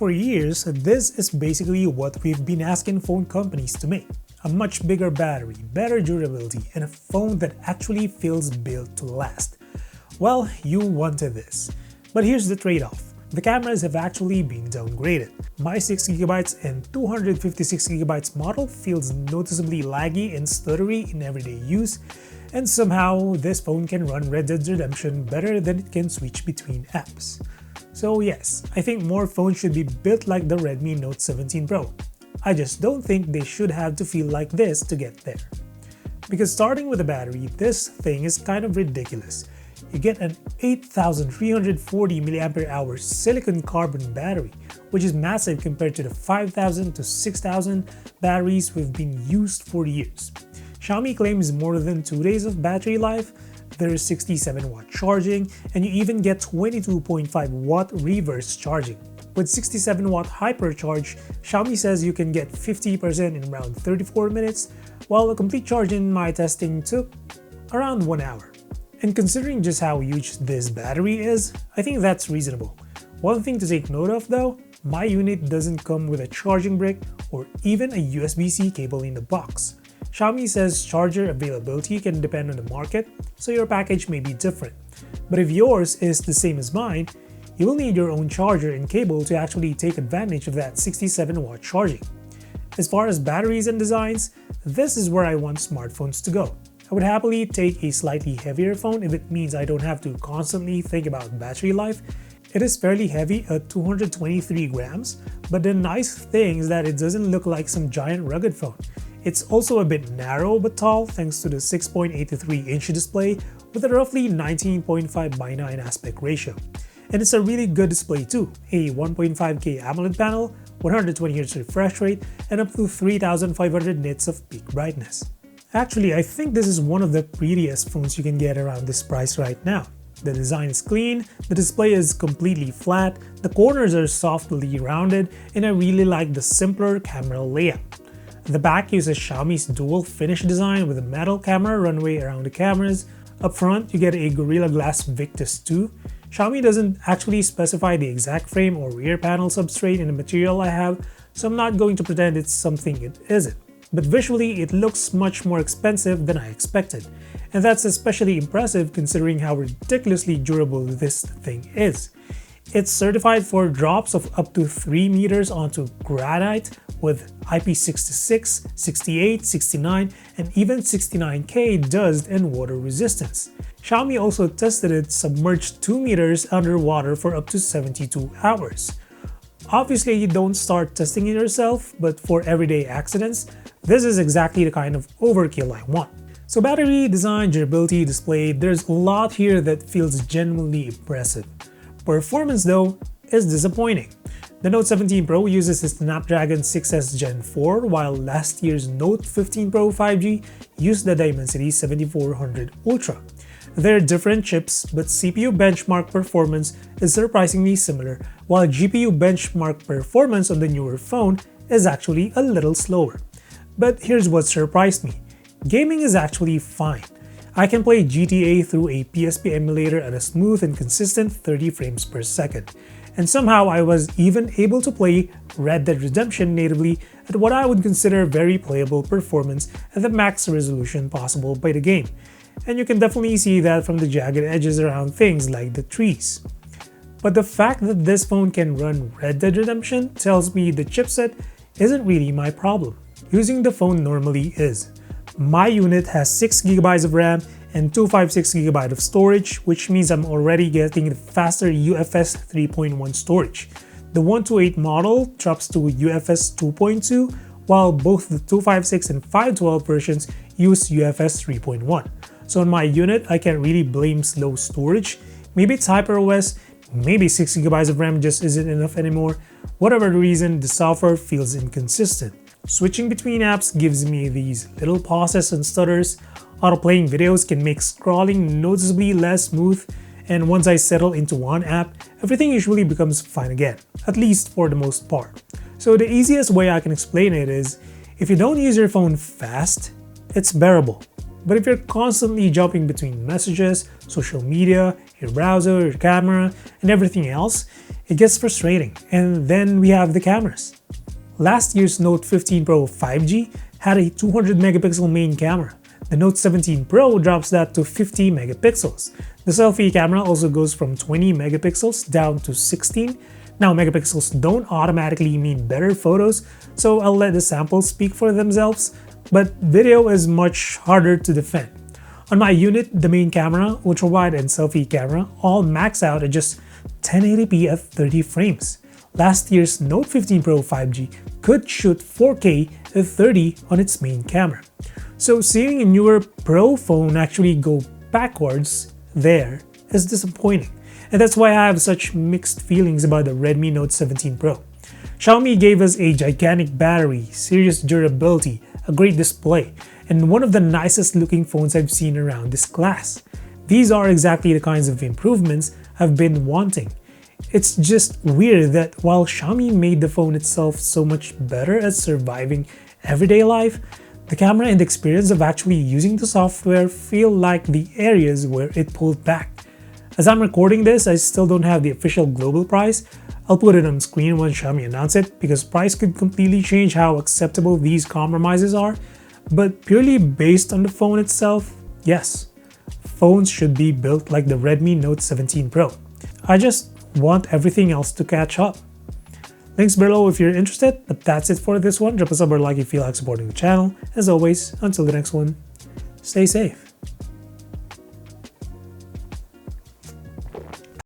For years, this is basically what we've been asking phone companies to make. A much bigger battery, better durability, and a phone that actually feels built to last. Well, you wanted this. But here's the trade-off. The cameras have actually been downgraded. My 6GB and 256GB model feels noticeably laggy and stuttery in everyday use, and somehow this phone can run Red Dead Redemption better than it can switch between apps. So yes, I think more phones should be built like the Redmi Note 17 Pro. I just don't think they should have to feel like this to get there. Because starting with the battery, this thing is kind of ridiculous. You get an 8340 mAh silicon carbon battery, which is massive compared to the 5000 to 6000 batteries we've been used for years. Xiaomi claims more than 2 days of battery life, there is 67-watt charging, and you even get 22.5-watt reverse charging. With 67-watt hypercharge, Xiaomi says you can get 50% in around 34 minutes, while a complete charge in my testing took around 1 hour. And considering just how huge this battery is, I think that's reasonable. One thing to take note of though, my unit doesn't come with a charging brick or even a USB-C cable in the box. Xiaomi says charger availability can depend on the market, so your package may be different. But if yours is the same as mine, you will need your own charger and cable to actually take advantage of that 67-watt charging. As far as batteries and designs, this is where I want smartphones to go. I would happily take a slightly heavier phone if it means I don't have to constantly think about battery life. It is fairly heavy at 223 grams, but the nice thing is that it doesn't look like some giant rugged phone. It's also a bit narrow but tall thanks to the 6.83-inch display with a roughly 19.5:9 aspect ratio. And it's a really good display too, a 1.5K AMOLED panel, 120Hz refresh rate, and up to 3500 nits of peak brightness. Actually, I think this is one of the prettiest phones you can get around this price right now. The design is clean, the display is completely flat, the corners are softly rounded, and I really like the simpler camera layout. The back uses Xiaomi's dual finish design with a metal camera runway around the cameras. Up front, you get a Gorilla Glass Victus 2. Xiaomi doesn't actually specify the exact frame or rear panel substrate in the material I have, so I'm not going to pretend it's something it isn't. But visually, it looks much more expensive than I expected, and that's especially impressive considering how ridiculously durable this thing is. It's certified for drops of up to 3 meters onto granite with IP66, 68, 69, and even 69K dust and water resistance. Xiaomi also tested it submerged 2 meters underwater for up to 72 hours. Obviously, you don't start testing it yourself, but for everyday accidents, this is exactly the kind of overkill I want. So battery, design, durability, display, there's a lot here that feels genuinely impressive. Performance though is disappointing. The Note 17 Pro uses a Snapdragon 6S Gen 4 while last year's Note 15 Pro 5G used the Dimensity 7400 Ultra. They're different chips, but CPU benchmark performance is surprisingly similar, while GPU benchmark performance on the newer phone is actually a little slower. But here's what surprised me. Gaming is actually fine. I can play GTA through a PSP emulator at a smooth and consistent 30 frames per second. And somehow I was even able to play Red Dead Redemption natively at what I would consider very playable performance at the max resolution possible by the game. And you can definitely see that from the jagged edges around things like the trees. But the fact that this phone can run Red Dead Redemption tells me the chipset isn't really my problem. Using the phone normally is. My unit has 6GB of RAM and 256GB of storage, which means I'm already getting the faster UFS 3.1 storage. The 128 model drops to UFS 2.2, while both the 256 and 512 versions use UFS 3.1. So on my unit, I can't really blame slow storage. Maybe it's HyperOS, maybe 6GB of RAM just isn't enough anymore. Whatever the reason, the software feels inconsistent. Switching between apps gives me these little pauses and stutters. Auto-playing videos can make scrolling noticeably less smooth, and once I settle into one app, everything usually becomes fine again, at least for the most part. So the easiest way I can explain it is, if you don't use your phone fast, it's bearable. But if you're constantly jumping between messages, social media, your browser, your camera, and everything else, it gets frustrating. And then we have the cameras. Last year's Note 15 Pro 5G had a 200 megapixel main camera. The Note 17 Pro drops that to 50 megapixels. The selfie camera also goes from 20 megapixels down to 16. Now, megapixels don't automatically mean better photos, so I'll let the samples speak for themselves, but video is much harder to defend. On my unit, the main camera, ultra-wide, and selfie camera all max out at just 1080p at 30 frames. Last year's Note 15 Pro 5G could shoot 4K at 30 on its main camera. So seeing a newer Pro phone actually go backwards there is disappointing. And that's why I have such mixed feelings about the Redmi Note 17 Pro. Xiaomi gave us a gigantic battery, serious durability, a great display, and one of the nicest looking phones I've seen around this class. These are exactly the kinds of improvements I've been wanting. It's just weird that while Xiaomi made the phone itself so much better at surviving everyday life, the camera and the experience of actually using the software feel like the areas where it pulled back. As I'm recording this, I still don't have the official global price. I'll put it on screen when Xiaomi announce it, because price could completely change how acceptable these compromises are. But purely based on the phone itself, yes, phones should be built like the Redmi Note 17 Pro. I just want everything else to catch up. Links below if you're interested, but that's it for this one. Drop a sub or like if you feel like supporting the channel. As always, until the next one, stay safe.